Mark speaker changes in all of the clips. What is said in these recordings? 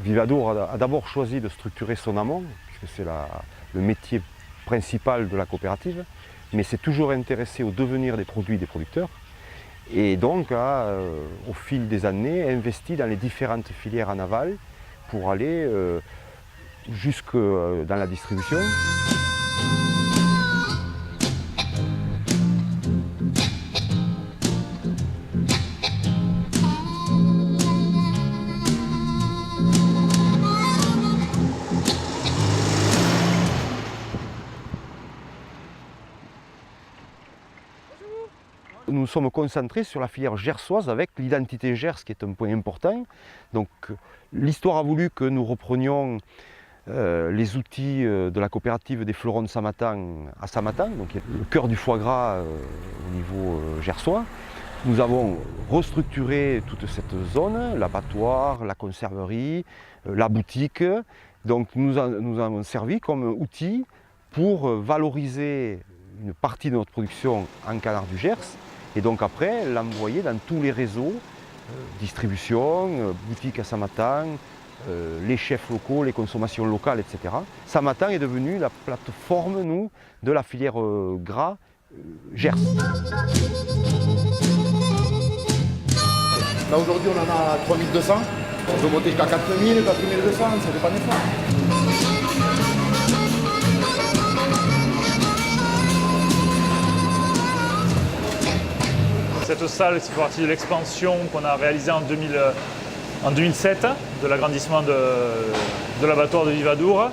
Speaker 1: Vivadour a d'abord choisi de structurer son amont, puisque c'est le métier principal de la coopérative, mais s'est toujours intéressé au devenir des produits des producteurs et donc a, au fil des années, investi dans les différentes filières en aval pour aller jusque dans la distribution. Nous sommes concentrés sur la filière gersoise avec l'identité Gers qui est un point important. Donc l'histoire a voulu que nous reprenions les outils de la coopérative des fleurons de Samatan à Samatan, donc le cœur du foie gras au niveau gersois. Nous avons restructuré toute cette zone, l'abattoir, la conserverie, la boutique. Donc nous avons servi comme outil pour valoriser une partie de notre production en canard du Gers et donc après l'envoyer dans tous les réseaux, distribution, boutique à Samatan, les chefs locaux, les consommations locales, etc. Samatan est devenu la plateforme, nous, de la filière gras Gers.
Speaker 2: Là aujourd'hui on en a 3200, on peut monter jusqu'à 4000, 4200, ça dépend des fois.
Speaker 3: Cette salle fait partie de l'expansion qu'on a réalisée en 2007, de l'agrandissement de l'abattoir de Vivadour.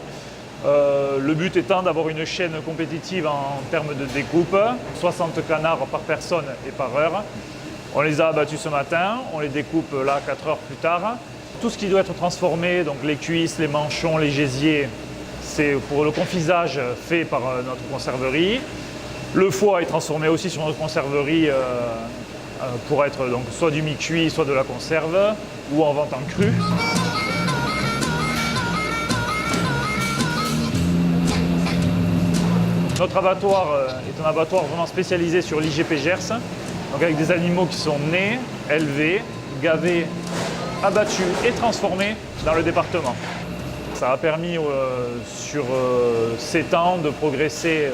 Speaker 3: Le but étant d'avoir une chaîne compétitive en termes de découpe, 60 canards par personne et par heure. On les a abattus ce matin, on les découpe là 4 heures plus tard. Tout ce qui doit être transformé, donc les cuisses, les manchons, les gésiers, c'est pour le confisage fait par notre conserverie. Le foie est transformé aussi sur notre conserverie pour être donc soit du mi-cuit, soit de la conserve, ou en vente en cru. Notre abattoir est un abattoir vraiment spécialisé sur l'IGP Gers, donc avec des animaux qui sont nés, élevés, gavés, abattus et transformés dans le département. Ça a permis sur 7 ans de progresser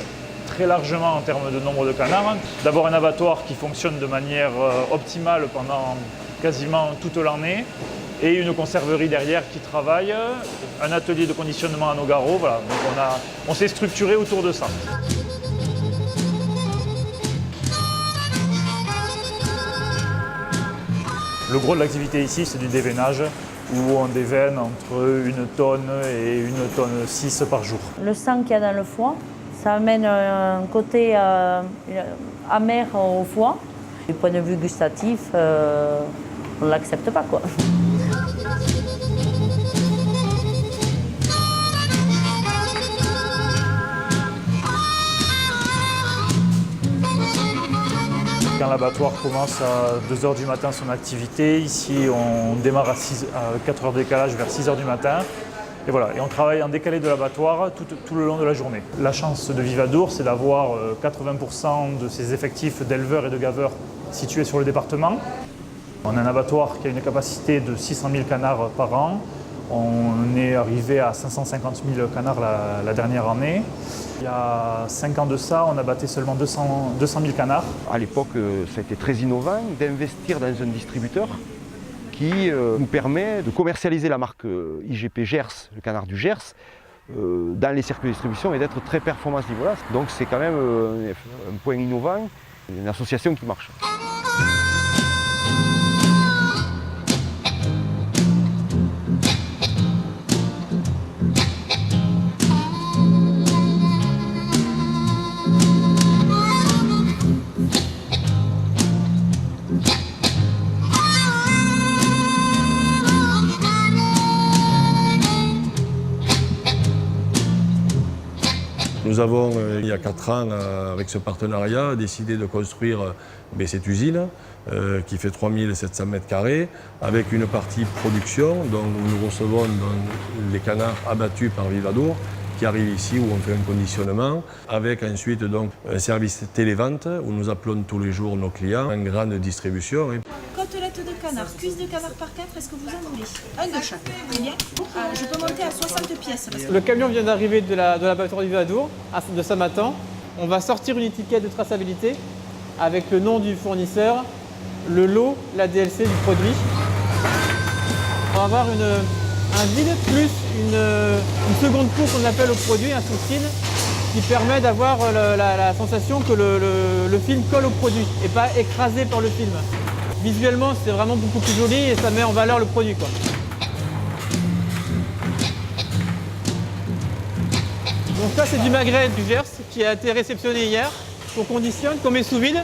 Speaker 3: très largement en termes de nombre de canards. D'abord un abattoir qui fonctionne de manière optimale pendant quasiment toute l'année et une conserverie derrière qui travaille, un atelier de conditionnement à nos garrots. Voilà. Donc on s'est structuré autour de ça. Le gros de l'activité ici, c'est du déveinage où on déveine entre 1 tonne et 1 tonne 6 par jour.
Speaker 4: Le sang qu'il y a dans le foie, ça amène un côté amer au foie. Du point de vue gustatif, on ne l'accepte pas, quoi.
Speaker 3: Quand l'abattoir commence à 2 h du matin son activité, ici on démarre à 4 heures de décalage vers 6 h du matin. Et voilà, et on travaille en décalé de l'abattoir tout le long de la journée. La chance de Vivadour, c'est d'avoir 80% de ses effectifs d'éleveurs et de gaveurs situés sur le département. On a un abattoir qui a une capacité de 600 000 canards par an. On est arrivé à 550 000 canards la dernière année. Il y a 5 ans de ça, on abattait seulement 200 000 canards.
Speaker 1: À l'époque, ça a été très innovant d'investir dans un distributeur qui nous permet de commercialiser la marque IGP Gers, le canard du Gers, dans les circuits de distribution et d'être très performant à ce niveau-là. Donc c'est quand même un point innovant, une association qui marche.
Speaker 5: Nous avons, il y a 4 ans, avec ce partenariat, décidé de construire cette usine qui fait 3700 m², avec une partie production, dont nous recevons les canards abattus par Vivadour, qui arrivent ici où on fait un conditionnement, avec ensuite donc, un service télévente où nous appelons tous les jours nos clients en grande distribution.
Speaker 6: Côtelette de canard, cuisse de canard par 4, est-ce que vous en voulez? Un de chaque. Très bien. Je peux monter à 60 pièces.
Speaker 7: Le camion vient d'arriver de l'abattoir du Vivadour, de Samatan. On va sortir une étiquette de traçabilité avec le nom du fournisseur, le lot, la DLC du produit. On va avoir un vide plus une seconde couche qu'on appelle au produit, un sous-skin, qui permet d'avoir la sensation que le film colle au produit et pas écrasé par le film. Visuellement, c'est vraiment beaucoup plus joli et ça met en valeur le produit, quoi. Donc ça, c'est du magret du Gers qui a été réceptionné hier, qu'on conditionne, qu'on met sous vide,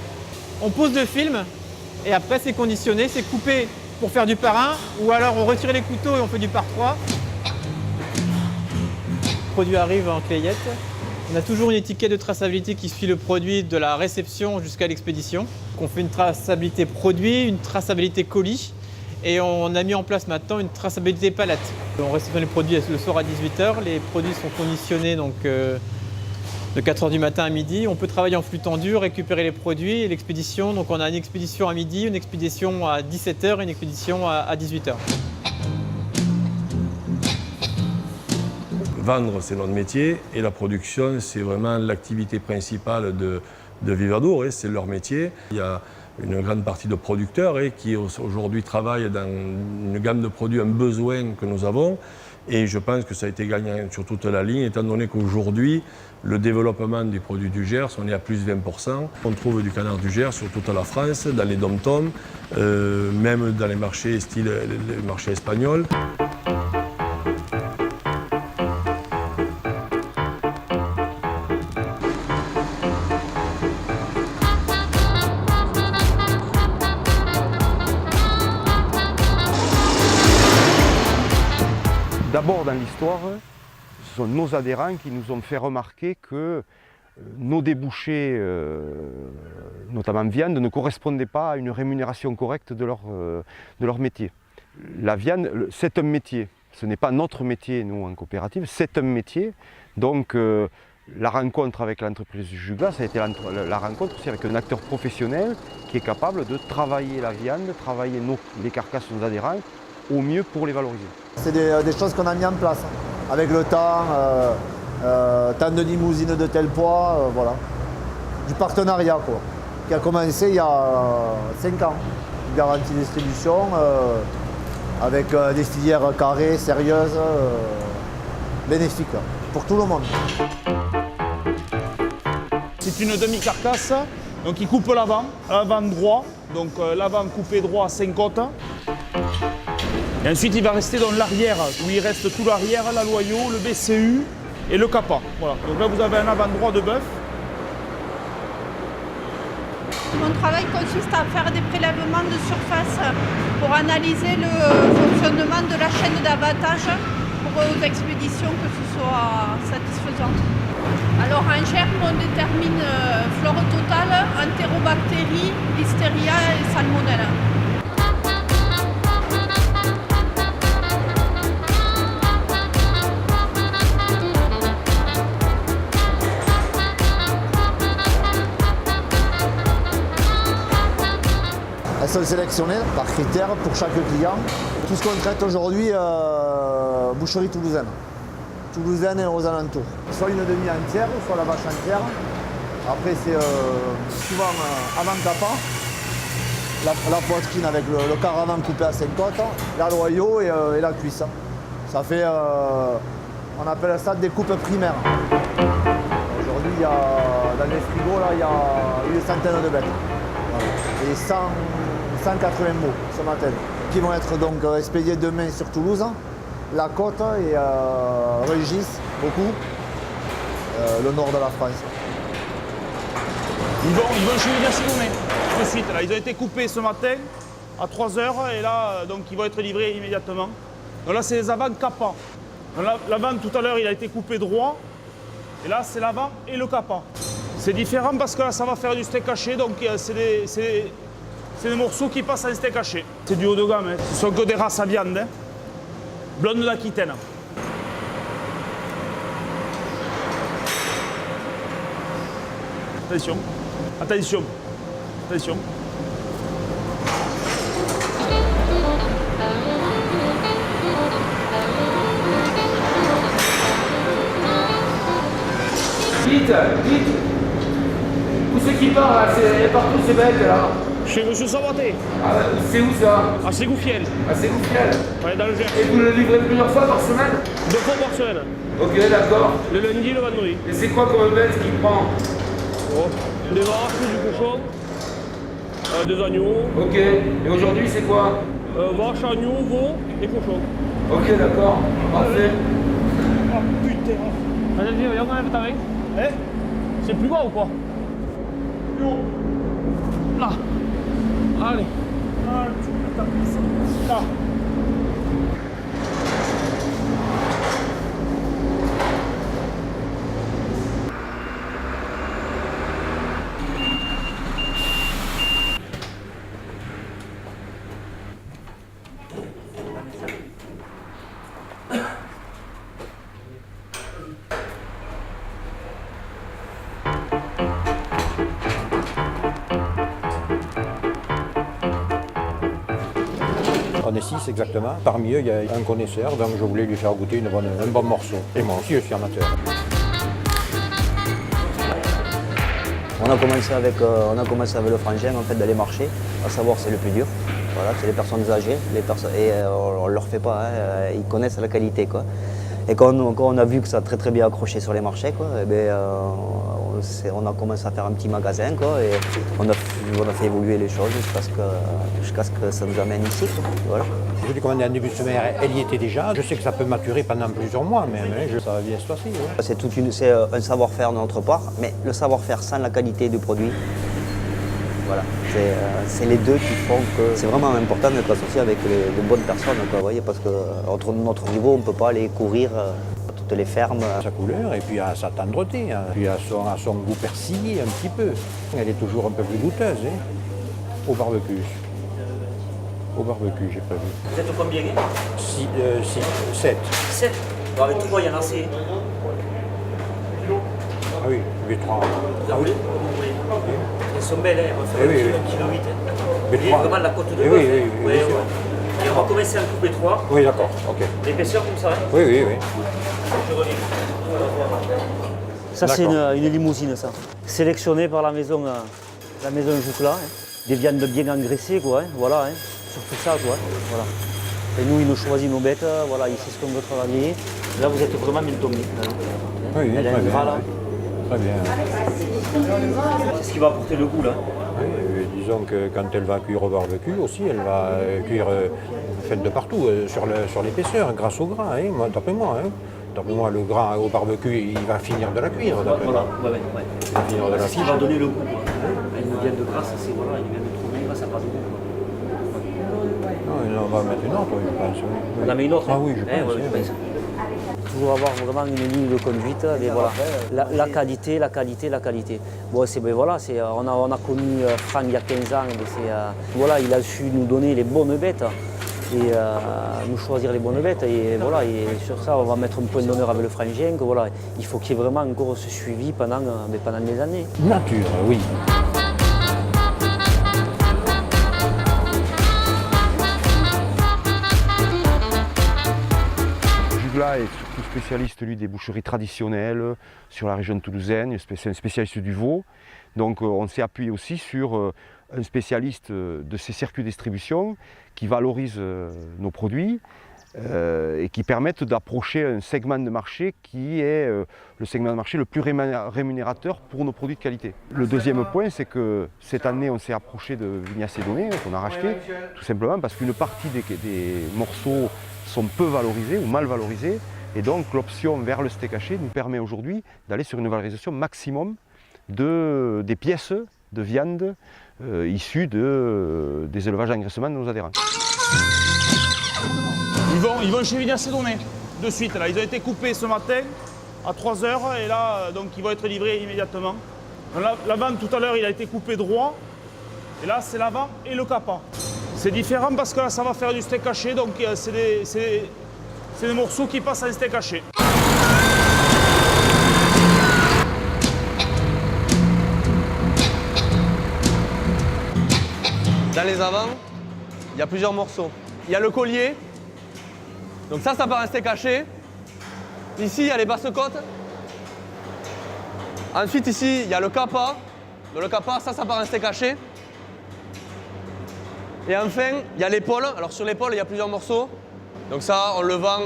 Speaker 7: on pose le film et après c'est conditionné, c'est coupé pour faire du par 1 ou alors on retire les couteaux et on fait du par 3. Le produit arrive en clayette. On a toujours une étiquette de traçabilité qui suit le produit de la réception jusqu'à l'expédition. On fait une traçabilité produit, une traçabilité colis et on a mis en place maintenant une traçabilité palette. On réceptionne les produits le soir à 18 h. Les produits sont conditionnés donc, de 4 h du matin à midi. On peut travailler en flux tendu, récupérer les produits et l'expédition. Donc on a une expédition à midi, une expédition à 17 h et une expédition à 18 h.
Speaker 5: Vendre, c'est notre métier et la production, c'est vraiment l'activité principale de Vivadour, c'est leur métier. Il y a une grande partie de producteurs qui aujourd'hui travaillent dans une gamme de produits, un besoin que nous avons. Et je pense que ça a été gagnant sur toute la ligne, étant donné qu'aujourd'hui, le développement des produits du Gers, on est à plus de 20%. On trouve du canard du Gers sur toute la France, dans les dom-toms, même dans les marchés style les marchés espagnols.
Speaker 1: D'abord dans l'histoire, ce sont nos adhérents qui nous ont fait remarquer que nos débouchés, notamment viande, ne correspondaient pas à une rémunération correcte de leur métier. La viande, c'est un métier, ce n'est pas notre métier, nous, en coopérative, c'est un métier. Donc la rencontre avec l'entreprise Juga, ça a été la rencontre aussi avec un acteur professionnel qui est capable de travailler la viande, travailler les carcasses de nos adhérents au mieux pour les valoriser.
Speaker 8: C'est des choses qu'on a mis en place, avec le temps, tant de limousines de tel poids, voilà. Du partenariat, quoi, qui a commencé il y a 5 ans. Une garantie de distribution, avec des filières carrées, sérieuses, bénéfiques, pour tout le monde.
Speaker 9: C'est une demi-carcasse, donc il coupe l'avant droit, donc l'avant coupé droit à 5 côtes. Et ensuite, il va rester dans l'arrière, où il reste tout l'arrière, la loyau, le BCU et le capa. Voilà. Donc là, vous avez un avant droit de bœuf.
Speaker 6: Mon travail consiste à faire des prélèvements de surface pour analyser le fonctionnement de la chaîne d'abattage pour aux expéditions que ce soit satisfaisant. Alors en germe, on détermine flore totale, entérobactéries, listeria et salmonelle.
Speaker 8: Elles sont sélectionnées par critères pour chaque client. Tout ce qu'on traite aujourd'hui, boucherie toulousaine. Toulousaine et aux alentours. Soit une demi entière, soit la vache entière. Après, c'est souvent avant capa, la poitrine avec le quart avant coupé à 5 côtes, la loyau et la cuisse. Ça fait, on appelle ça des coupes primaires. Aujourd'hui, dans les frigos, là, il y a une centaine de bêtes. Voilà. Et 180 mots ce matin, qui vont être donc expédiés demain sur Toulouse, la côte et Rungis, beaucoup, le nord de la France.
Speaker 9: Ils vont chez les Gassimoumet. Ensuite, là, ils ont été coupés ce matin à 3 h et là, donc ils vont être livrés immédiatement. Donc là, c'est les avants capa. L'avant tout à l'heure, il a été coupé droit. Et là, c'est l'avant et le capa. C'est différent parce que là, ça va faire du steak haché, donc c'est des morceaux qui passent en steak haché. C'est du haut de gamme, hein. Ce sont que des races à viande, hein. Blonde d'Aquitaine. Attention, attention, attention.
Speaker 10: Dites. Où c'est qui part là? C'est partout ces bêtes là.
Speaker 9: Chez Monsieur Sabaté.
Speaker 10: Ah, c'est où ça?
Speaker 9: À Ségoufiel.
Speaker 10: Ah, c'est Gouffiel.
Speaker 9: Ouais, dans le Gers.
Speaker 10: Et vous le livrez plusieurs fois par semaine?
Speaker 9: 2 fois par semaine.
Speaker 10: Ok, d'accord.
Speaker 9: Le lundi et le vendredi.
Speaker 10: Et c'est quoi comme bête qu'il prend?
Speaker 9: Des vaches, du cochon, des agneaux,
Speaker 10: Ok. Et aujourd'hui c'est quoi?
Speaker 9: vaches, agneaux, veaux et cochons.
Speaker 10: Ok, d'accord. Parfait.
Speaker 9: Oh putain. Allez, viens, on enlève ta main. Eh? C'est plus bas ou quoi? Non. Là. Allez. Ah, tu peux taper ça. Là.
Speaker 11: On est 6 exactement. Parmi eux, il y a un connaisseur, donc je voulais lui faire goûter un bon morceau. Et moi aussi, je suis amateur.
Speaker 12: On a commencé avec le frangin en fait, d'aller marcher, à savoir c'est le plus dur. Voilà, c'est les personnes âgées, on ne leur fait pas, hein, ils connaissent la qualité. Quoi. Et quand on a vu que ça a très très bien accroché sur les marchés, quoi, on a commencé à faire un petit magasin quoi, et on a fait évoluer les choses jusqu'à ce que ça nous amène ici. Quoi, voilà.
Speaker 11: Je l'ai commandé en début de semaine, elle y était déjà. Je sais que ça peut maturer pendant plusieurs mois, mais ça va bien se passer. Ouais.
Speaker 12: C'est un savoir-faire de notre part, mais le savoir-faire sans la qualité du produit, voilà, c'est les deux qui font que c'est vraiment important d'être associé avec de bonnes personnes, quoi, voyez, parce qu'entre notre niveau, on ne peut pas aller courir à toutes les fermes.
Speaker 11: À sa couleur et puis à sa tendreté, hein. Puis à son goût persillé un petit peu. Elle est toujours un peu plus goûteuse, hein. Au barbecue. Au barbecue, j'ai prévu.
Speaker 12: Vous êtes combien?
Speaker 11: 7.
Speaker 12: 7. Bon, avec 3, il y en a assez.
Speaker 11: Ah oui, 8-3.
Speaker 12: Ah oui. Elles sont belles, hein. On va faire 1,8 kg. Et vraiment la côte de bœuf.
Speaker 11: Oui.
Speaker 12: Et on va commencer à en couper 3.
Speaker 11: Oui, d'accord, ok.
Speaker 12: L'épaisseur comme ça, hein.
Speaker 11: Oui.
Speaker 12: Je reviens. Ça, c'est une limousine, ça. Sélectionnée par la maison Joucla. Hein. Des viandes bien engraissées, quoi. Hein. Voilà, hein. Surtout ça, quoi. Voilà. Et nous, il nous choisit nos bêtes, voilà, il sait ce qu'on veut travailler. Là, vous êtes vraiment bien tombé.
Speaker 11: Oui,
Speaker 12: elle a un gras, là.
Speaker 11: Très bien.
Speaker 12: C'est ce qui va apporter le goût, là.
Speaker 11: Oui, disons que quand elle va cuire au barbecue aussi, elle va cuire faite de partout, sur l'épaisseur, grâce au gras, hein, d'après moi. Hein. D'après moi, le gras au barbecue, il va finir de la cuire.
Speaker 12: Voilà, ouais.
Speaker 11: Il va finir de la
Speaker 12: cuire. Ce qui va donner le goût. Une viande de grasse, c'est voilà, une viande de trouille, grâce à pas de goût.
Speaker 11: Non, on va mettre une autre, je pense. Oui.
Speaker 12: On en met une autre?
Speaker 11: Ah oui, je pense.
Speaker 12: Toujours avoir vraiment une ligne de conduite, mais voilà. La qualité. Bon, voilà, on a connu Franck il y a 15 ans, voilà, il a su nous donner les bonnes bêtes et nous choisir les bonnes bêtes. Et voilà, et sur ça, on va mettre un point d'honneur avec le frangin, que voilà, il faut qu'il y ait vraiment encore ce suivi pendant des années.
Speaker 11: Nature, oui.
Speaker 1: Joucla est surtout spécialiste lui, des boucheries traditionnelles sur la région toulousaine, c'est un spécialiste du veau. Donc on s'est appuyé aussi sur un spécialiste de ces circuits de distribution qui valorise nos produits et qui permettent d'approcher un segment de marché qui est le segment de marché le plus rémunérateur pour nos produits de qualité. Le deuxième point, c'est que cette année, on s'est approché de Vignasse et Donné, qu'on a racheté, tout simplement parce qu'une partie des morceaux sont peu valorisés ou mal valorisés. Et donc l'option vers le steak haché nous permet aujourd'hui d'aller sur une valorisation maximum des pièces de viande issues des élevages d'engraissement de nos adhérents.
Speaker 9: Ils vont chez Vignasse et Donné, de suite. Là. Ils ont été coupés ce matin à 3h et là, donc, ils vont être livrés immédiatement. L'avant, tout à l'heure, il a été coupé droit. Et là, c'est l'avant et le capot. C'est différent parce que là, ça va faire du steak haché, donc c'est des morceaux qui passent en steak haché.
Speaker 13: Dans les avants, il y a plusieurs morceaux. Il y a le collier, donc ça part en steak haché. Ici, il y a les basses côtes. Ensuite ici, il y a le capa. Dans le capa, ça part en steak haché. Et enfin, il y a l'épaule. Alors sur l'épaule, il y a plusieurs morceaux. Donc ça, on le vend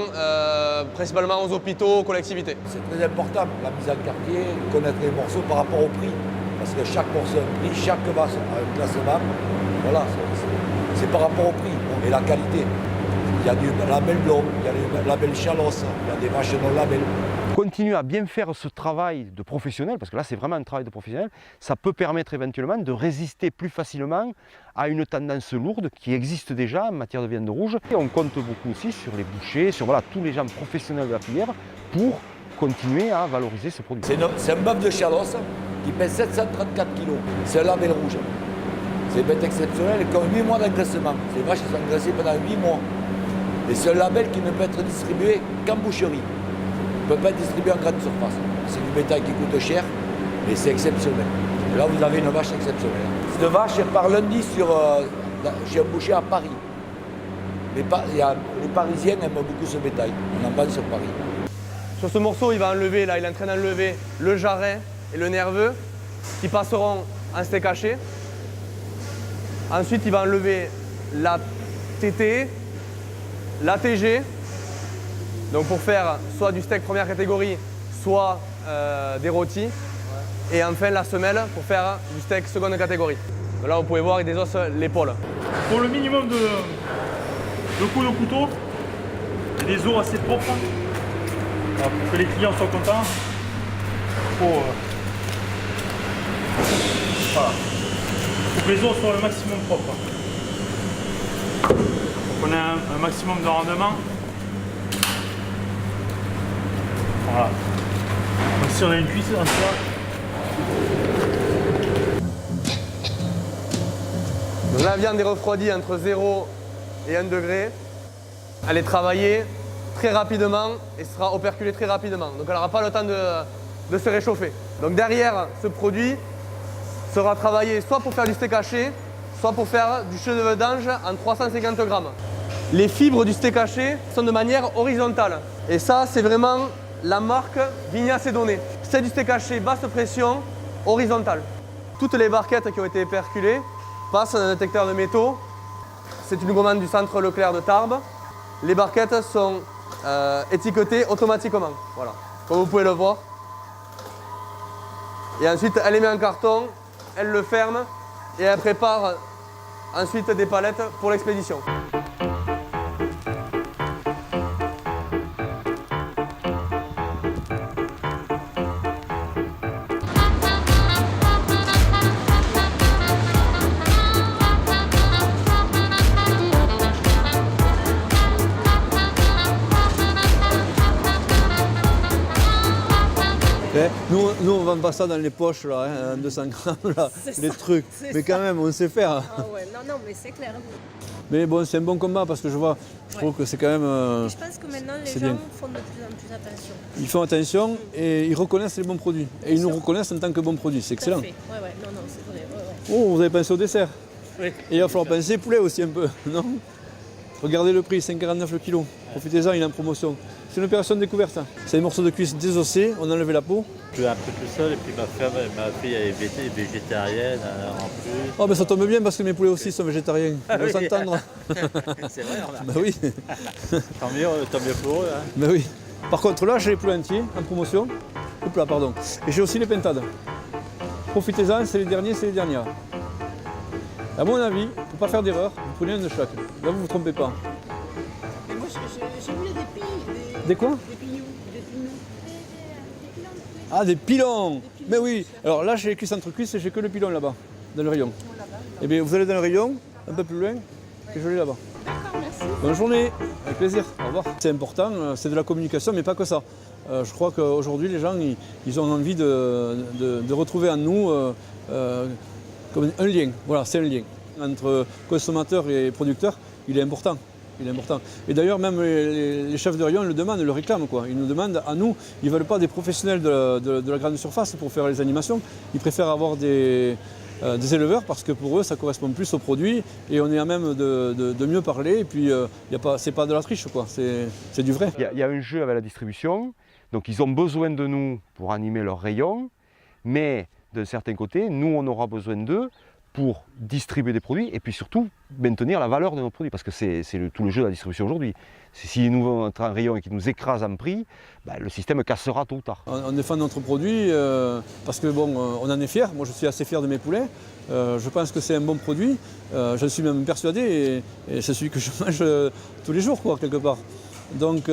Speaker 13: principalement aux hôpitaux, aux collectivités.
Speaker 14: C'est très important, la mise en quartier, connaître les morceaux par rapport au prix. Parce que chaque morceau a un prix, chaque vache a un classement. Voilà, c'est par rapport au prix et la qualité. Il y a du label blanc, il y a du label Chalosse, il y a des vaches non label.
Speaker 1: Continuer à bien faire ce travail de professionnel, parce que là c'est vraiment un travail de professionnel, ça peut permettre éventuellement de résister plus facilement à une tendance lourde qui existe déjà en matière de viande rouge. Et on compte beaucoup aussi sur les bouchers, sur voilà, tous les gens professionnels de la filière pour continuer à valoriser ce produit.
Speaker 14: C'est un bœuf de Chalosse qui pèse 734 kg. C'est un label rouge. C'est une bête exceptionnelle qui a 8 mois d'engraissement. Ces vaches sont engraissées pendant 8 mois. Et c'est un label qui ne peut être distribué qu'en boucherie. Il ne peut pas être distribué en grande surface. C'est du bétail qui coûte cher, mais c'est exceptionnel. Et là, vous avez une vache exceptionnelle. Cette vache, elle part lundi chez un boucher à Paris. Les Parisiens aiment beaucoup ce bétail. On en vend sur Paris.
Speaker 13: Sur ce morceau, il va enlever, là, il est en train d'enlever le jarret et le nerveux qui passeront en steak haché. Ensuite, il va enlever la TT, la TG, donc pour faire soit du steak première catégorie, soit des rôtis. Et enfin la semelle pour faire du steak seconde catégorie. Donc là, vous pouvez voir avec des os l'épaule.
Speaker 3: Pour le minimum de coups de couteau, et des os assez propres, alors, pour que les clients soient contents, voilà. Pour que les os soient le maximum propres. Pour qu'on ait un maximum de rendement. Voilà. Donc si on a une cuisse entière.
Speaker 13: Donc la viande est refroidie entre 0 et 1 degré. Elle est travaillée très rapidement et sera operculée très rapidement. Donc elle n'aura pas le temps de se réchauffer. Donc derrière, ce produit sera travaillé soit pour faire du steak haché, soit pour faire du cheveu d'ange en 350 grammes. Les fibres du steak haché sont de manière horizontale. Et ça, c'est vraiment la marque Vignas et Donné. C'est du steak haché basse pression horizontale. Toutes les barquettes qui ont été perculées passent dans un détecteur de métaux. C'est une commande du centre Leclerc de Tarbes. Les barquettes sont étiquetées automatiquement. Voilà, comme vous pouvez le voir. Et ensuite, elle les met en carton, elle le ferme et elle prépare ensuite des palettes pour l'expédition.
Speaker 15: Nous, on vend pas ça dans les poches, là, hein, 200 grammes, là, les trucs. Mais quand même, on sait faire.
Speaker 16: Ah ouais, non, mais c'est clair.
Speaker 15: Mais bon, c'est un bon combat parce que je trouve que c'est quand même.
Speaker 16: Je pense que maintenant, les gens font de plus en plus attention.
Speaker 15: Ils font attention et ils reconnaissent les bons produits. Et ils nous reconnaissent en tant que bons produits. C'est excellent.
Speaker 16: Ouais, non, c'est vrai.
Speaker 15: Oh, vous avez pensé au dessert.
Speaker 3: Oui.
Speaker 15: Et il va falloir penser poulet aussi un peu, non? Regardez le prix, 5,49 le kilo. Profitez-en, il est en promotion. C'est une opération de découverte. C'est des morceaux de cuisse désossés, on a enlevé la peau.
Speaker 17: Je suis un peu tout seul et puis ma fille elle est végétarienne en plus.
Speaker 15: Oh ben ça tombe bien parce que mes poulets aussi sont végétariens. Ils vont s'entendre.
Speaker 17: C'est vrai, on a.
Speaker 15: Ben oui.
Speaker 17: Tant mieux pour eux. Hein.
Speaker 15: Ben oui. Par contre là j'ai les poulets entiers en promotion. Hop là, pardon. Et j'ai aussi les pintades. Profitez-en, c'est les derniers, c'est les dernières. À mon avis, il ne faut pas faire d'erreur, vous prenez un de chaque. Là vous ne vous trompez pas.
Speaker 16: Mais moi j'ai voulu des pilons.
Speaker 15: Des quoi?
Speaker 16: Des pignons.
Speaker 15: Ah, des pilons. Mais oui. Alors là, j'ai les cuisses entre cuisses et j'ai que le pilon là-bas, dans le rayon. Eh bien, vous allez dans le rayon, un peu plus loin, et je l'ai là-bas.
Speaker 16: D'accord, merci.
Speaker 15: Bonne journée, avec plaisir. Au revoir. C'est important, c'est de la communication, mais pas que ça. Je crois qu'aujourd'hui, les gens, ils ont envie de retrouver en nous comme un lien. Voilà, c'est un lien. Entre consommateurs et producteurs, il est important. Il est important. Et d'ailleurs, même les chefs de rayon le demandent, le réclament, quoi. Ils nous demandent à nous, ils ne veulent pas des professionnels de la grande surface pour faire les animations. Ils préfèrent avoir des éleveurs parce que pour eux, ça correspond plus au produit et on est à même de mieux parler. Et puis, c'est pas de la triche, quoi. C'est du vrai.
Speaker 1: Il y a un jeu avec la distribution. Donc, ils ont besoin de nous pour animer leur rayon. Mais d'un certain côté, nous, on aura besoin d'eux pour distribuer des produits et puis surtout maintenir la valeur de nos produits, parce que c'est tout le jeu de la distribution aujourd'hui. S'ils nous vendent un rayon et qu'ils nous écrasent en prix, le système cassera tôt ou tard.
Speaker 15: On défend notre produit parce que bon, on en est fiers. Moi, je suis assez fier de mes poulets. Je pense que c'est un bon produit. Je suis même persuadé et c'est celui que je mange tous les jours, quoi, quelque part. Donc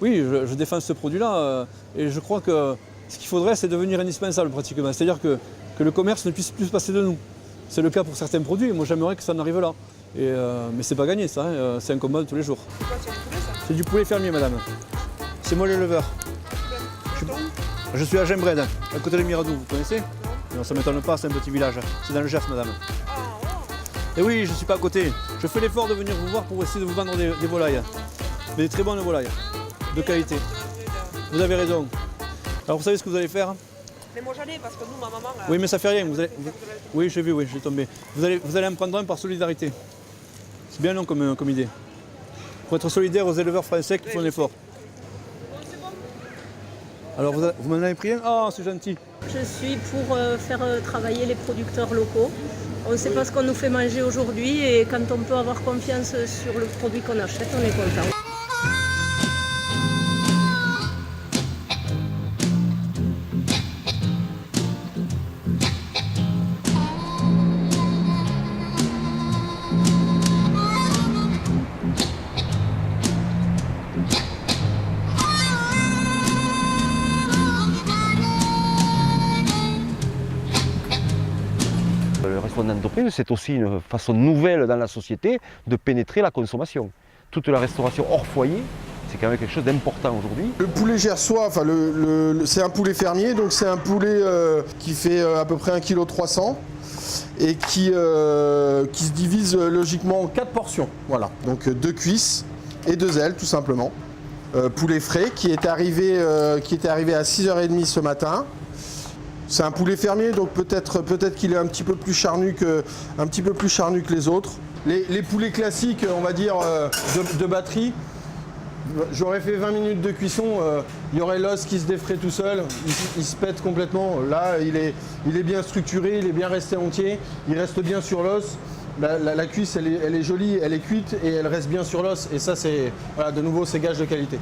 Speaker 15: oui, je défends ce produit-là et je crois que ce qu'il faudrait, c'est devenir indispensable pratiquement. C'est-à-dire que le commerce ne puisse plus se passer de nous. C'est le cas pour certains produits. Moi, j'aimerais que ça en arrive là. Mais c'est pas gagné, ça. Hein. C'est un combat de tous les jours.
Speaker 16: C'est quoi, c'est du poulet, ça?
Speaker 15: C'est du poulet fermier, madame. C'est moi l'éleveur. Je suis à Gembred, à côté de Miradou. Vous connaissez? Non, ça ne m'étonne pas, c'est un petit village. C'est dans le Gers, madame. Et oui, je ne suis pas à côté. Je fais l'effort de venir vous voir pour essayer de vous vendre des volailles. Mais des très bonnes volailles, de qualité. Vous avez raison. Alors, vous savez ce que vous allez faire?
Speaker 16: Mais moi j'allais parce que nous, ma maman.
Speaker 15: Oui, mais ça fait rien. Oui, j'ai vu, oui, j'ai tombé. Vous allez en prendre un par solidarité. C'est bien long comme idée. Pour être solidaire aux éleveurs français qui font l'effort. Alors, vous m'en avez pris un? Ah, c'est gentil.
Speaker 18: Je suis pour faire travailler les producteurs locaux. On ne sait pas ce qu'on nous fait manger aujourd'hui et quand on peut avoir confiance sur le produit qu'on achète, on est content.
Speaker 1: Le restaurant d'entreprise, c'est aussi une façon nouvelle dans la société de pénétrer la consommation. Toute la restauration hors foyer, c'est quand même quelque chose d'important aujourd'hui.
Speaker 19: Le poulet gersois, enfin c'est un poulet fermier, donc c'est un poulet qui fait à peu près 1,3 kg et qui se divise logiquement en 4 portions. Voilà, donc 2 cuisses et 2 ailes tout simplement. Poulet frais qui est arrivé à 6h30 ce matin. C'est un poulet fermier, donc peut-être qu'il est un petit peu plus charnu que les autres. Les poulets classiques, on va dire, de batterie, j'aurais fait 20 minutes de cuisson, il y aurait l'os qui se défrait tout seul, il se pète complètement. Là, il est bien structuré, il est bien resté entier, il reste bien sur l'os. La cuisse, elle est jolie, elle est cuite et elle reste bien sur l'os. Et ça, voilà, de nouveau, c'est gage de qualité.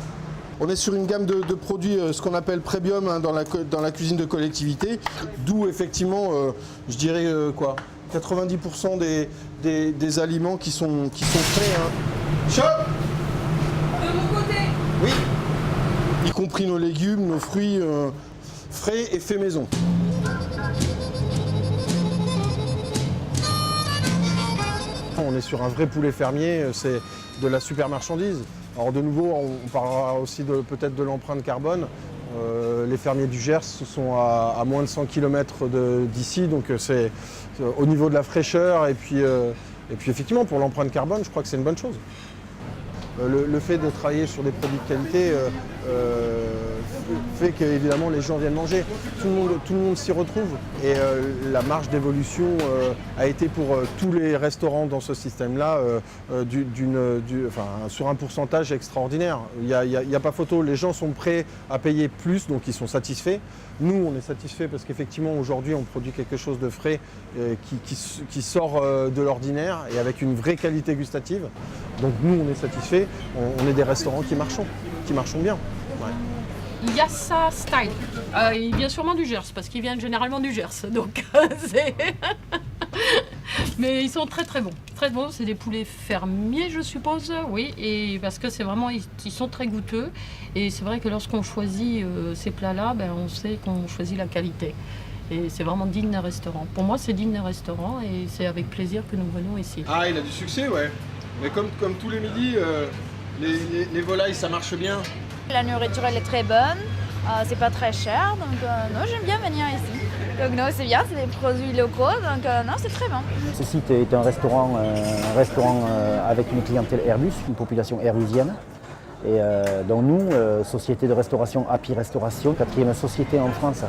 Speaker 19: On est sur une gamme de produits, ce qu'on appelle premium hein, dans la cuisine de collectivité, d'où effectivement, je dirais 90% des aliments qui sont frais. Hein. Chat !
Speaker 16: De mon côté.
Speaker 19: Oui. Y compris nos légumes, nos fruits frais et faits maison. On est sur un vrai poulet fermier, c'est de la super marchandise. Alors de nouveau, on parlera aussi peut-être de l'empreinte carbone. Les fermiers du Gers sont à moins de 100 km d'ici, donc c'est au niveau de la fraîcheur et puis effectivement pour l'empreinte carbone, je crois que c'est une bonne chose. Le fait de travailler sur des produits de qualité fait qu'évidemment les gens viennent manger. Tout le monde s'y retrouve et la marge d'évolution a été pour tous les restaurants dans ce système-là sur un pourcentage extraordinaire. Il n'y a pas photo, les gens sont prêts à payer plus, donc ils sont satisfaits. Nous, on est satisfaits parce qu'effectivement aujourd'hui on produit quelque chose de frais qui sort de l'ordinaire et avec une vraie qualité gustative. Donc nous, on est satisfaits, on est des restaurants qui marchent bien. Ouais.
Speaker 20: Yassa Style. Il vient sûrement du Gers, parce qu'il vient généralement du Gers. Donc, mais ils sont très très bons. Très bons, c'est des poulets fermiers, je suppose, oui. Et parce que c'est vraiment, ils sont très goûteux. Et c'est vrai que lorsqu'on choisit ces plats-là, on sait qu'on choisit la qualité. Et c'est vraiment digne d'un restaurant. Pour moi, c'est digne d'un restaurant et c'est avec plaisir que nous venons ici.
Speaker 19: Ah, il a du succès, ouais. Mais comme tous les midis, les volailles, ça marche bien.
Speaker 21: La nourriture, elle est très bonne. C'est pas très cher, donc non, j'aime bien venir ici. Donc non, c'est bien, c'est des produits locaux, donc non, c'est très bon.
Speaker 22: Ce site est un restaurant avec une clientèle Airbus, une population airbusienne. Et donc nous, société de restauration Happy Restauration, 4e société en France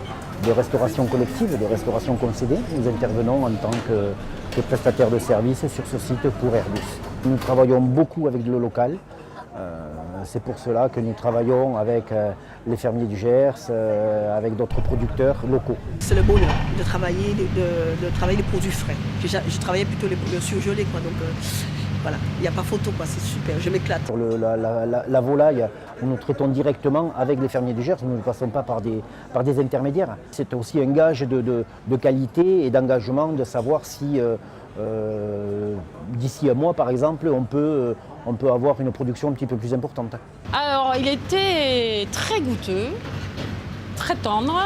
Speaker 22: de restauration collective, de restauration concédée. Nous intervenons en tant que prestataires de services sur ce site pour Airbus. Nous travaillons beaucoup avec le local. C'est pour cela que nous travaillons avec les fermiers du Gers, avec d'autres producteurs locaux.
Speaker 16: C'est le bonheur de travailler, les produits frais. J'ai travaillé plutôt le surgelé, quoi, donc voilà, il n'y a pas photo, quoi, c'est super, je m'éclate.
Speaker 22: Sur la volaille, nous traitons directement avec les fermiers du Gers, nous ne passons pas par des intermédiaires. C'est aussi un gage de qualité et d'engagement de savoir si d'ici un mois, par exemple, on peut avoir une production un petit peu plus importante.
Speaker 20: Alors, il était très goûteux, très tendre.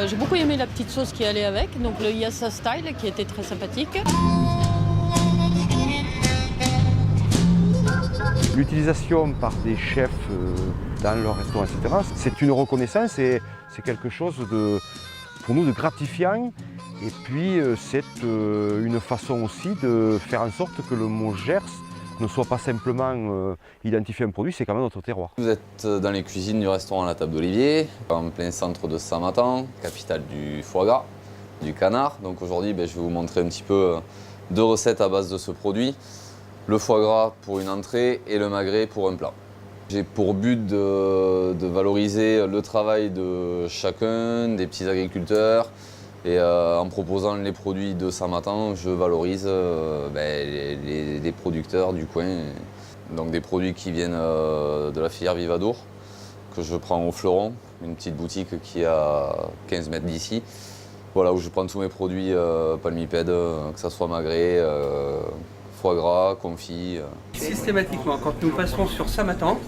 Speaker 20: J'ai beaucoup aimé la petite sauce qui allait avec, donc le Yassa Style qui était très sympathique.
Speaker 1: L'utilisation par des chefs dans leur restaurant, etc., c'est une reconnaissance et c'est quelque chose pour nous de gratifiant. Et puis c'est une façon aussi de faire en sorte que le mot Gers ne soit pas simplement identifier un produit, c'est quand même notre terroir.
Speaker 2: Vous êtes dans les cuisines du restaurant La Table d'Olivier, en plein centre de Samatan, capitale du foie gras, du canard. Donc aujourd'hui, je vais vous montrer un petit peu 2 recettes à base de ce produit. Le foie gras pour une entrée et le magret pour un plat. J'ai pour but de valoriser le travail de chacun, des petits agriculteurs. Et en proposant les produits de Samatan, je valorise les producteurs du coin. Donc des produits qui viennent de la filière Vivadour, que je prends au Fleuron, une petite boutique qui est à 15 mètres d'ici. Voilà, où je prends tous mes produits palmipèdes, que ce soit magret, foie gras, confit.
Speaker 4: Systématiquement, quand nous passons sur Samatan,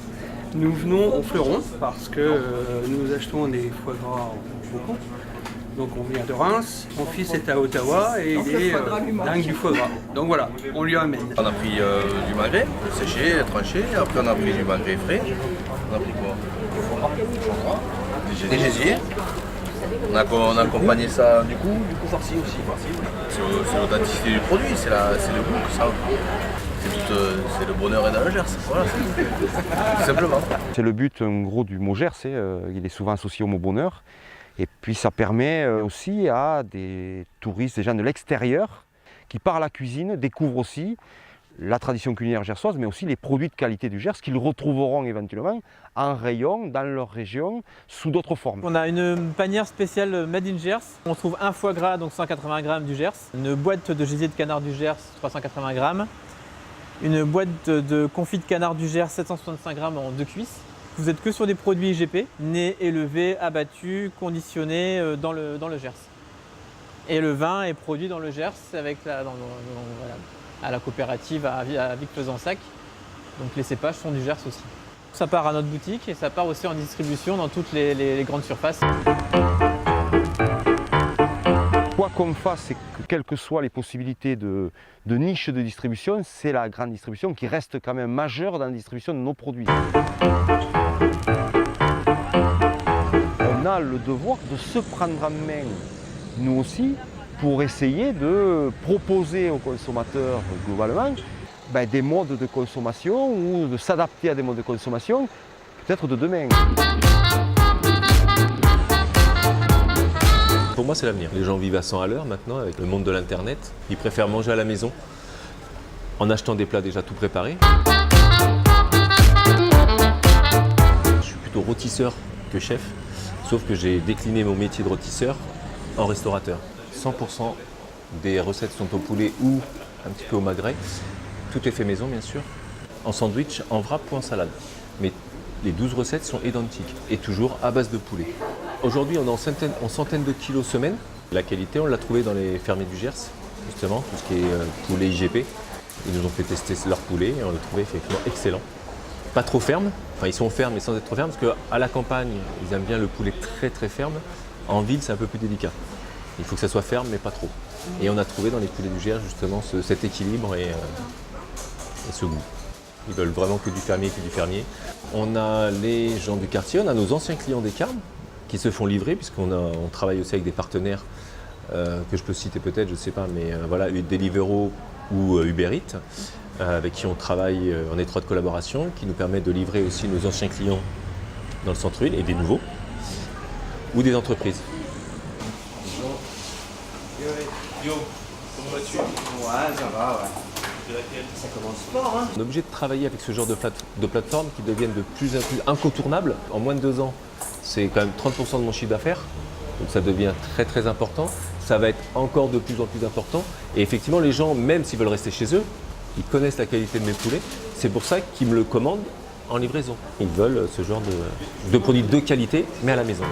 Speaker 4: nous venons au Fleuron parce que nous achetons des foie gras beaucoup. Donc on vient de Reims, mon fils est à Ottawa et il est dingue du foie gras. Donc voilà, on lui amène.
Speaker 5: On a pris du magret séché, tranché, après on a pris du magret frais. On a pris quoi? Des gésiers. On a accompagné ça du coup farci aussi. C'est l'authenticité du produit, c'est le goût que ça. C'est le bonheur et dans le Gers, voilà, tout simplement.
Speaker 1: C'est le but en gros du mot Gers, il est souvent associé au mot bonheur. Et puis ça permet aussi à des touristes, des gens de l'extérieur, qui par la cuisine découvrent aussi la tradition culinaire gersoise, mais aussi les produits de qualité du Gers qu'ils retrouveront éventuellement en rayon dans leur région sous d'autres formes.
Speaker 7: On a une panière spéciale Made in Gers. On trouve un foie gras, donc 180 grammes du Gers, une boîte de gésier de canard du Gers, 380 grammes, une boîte de confit de canard du Gers, 765 grammes en 2 cuisses. Vous n'êtes que sur des produits IGP, nés, élevés, abattus, conditionnés dans le Gers. Et le vin est produit dans le Gers avec à la coopérative à Vic-Fezensac. Donc les cépages sont du Gers aussi. Ça part à notre boutique et ça part aussi en distribution dans toutes les grandes surfaces.
Speaker 1: Quoi qu'on fasse, c'est que quelles que soient les possibilités de niche de distribution, c'est la grande distribution qui reste quand même majeure dans la distribution de nos produits. On a le devoir de se prendre en main, nous aussi, pour essayer de proposer aux consommateurs globalement des modes de consommation ou de s'adapter à des modes de consommation peut-être de demain.
Speaker 23: Pour moi, c'est l'avenir. Les gens vivent à 100 à l'heure maintenant avec le monde de l'Internet. Ils préfèrent manger à la maison en achetant des plats déjà tout préparés. Je suis plutôt rôtisseur que chef, sauf que j'ai décliné mon métier de rôtisseur en restaurateur. 100% des recettes sont au poulet ou un petit peu au magret. Tout est fait maison, bien sûr, en sandwich, en wrap ou en salade. Mais les 12 recettes sont identiques et toujours à base de poulet. Aujourd'hui, on est en centaines de kilos semaine. La qualité, on l'a trouvée dans les fermiers du Gers, justement, tout ce qui est poulet IGP. Ils nous ont fait tester leur poulet et on l'a trouvé effectivement excellent. Pas trop ferme, enfin ils sont fermes mais sans être trop fermes, parce qu'à la campagne, ils aiment bien le poulet très très ferme. En ville, c'est un peu plus délicat. Il faut que ça soit ferme mais pas trop. Et on a trouvé dans les poulets du Gers justement cet équilibre et ce goût. Ils veulent vraiment que du fermier. On a les gens du quartier, on a nos anciens clients des Carmes qui se font livrer, puisqu'on travaille aussi avec des partenaires que je peux citer peut-être, je ne sais pas, mais voilà, Deliveroo ou Uber Eats, avec qui on travaille en étroite collaboration, qui nous permet de livrer aussi nos anciens clients dans le centre-ville et des nouveaux, ou des entreprises.
Speaker 24: Yo, comment vas-tu? Ouais, ça va, ouais.
Speaker 23: Ça commence fort, hein. On est obligé de travailler avec ce genre de plateformes qui deviennent de plus en plus incontournables. En moins de 2 ans, c'est quand même 30% de mon chiffre d'affaires. Donc ça devient très très important. Ça va être encore de plus en plus important. Et effectivement, les gens, même s'ils veulent rester chez eux, ils connaissent la qualité de mes poulets. C'est pour ça qu'ils me le commandent en livraison. Ils veulent ce genre de produits de qualité, mais à la maison.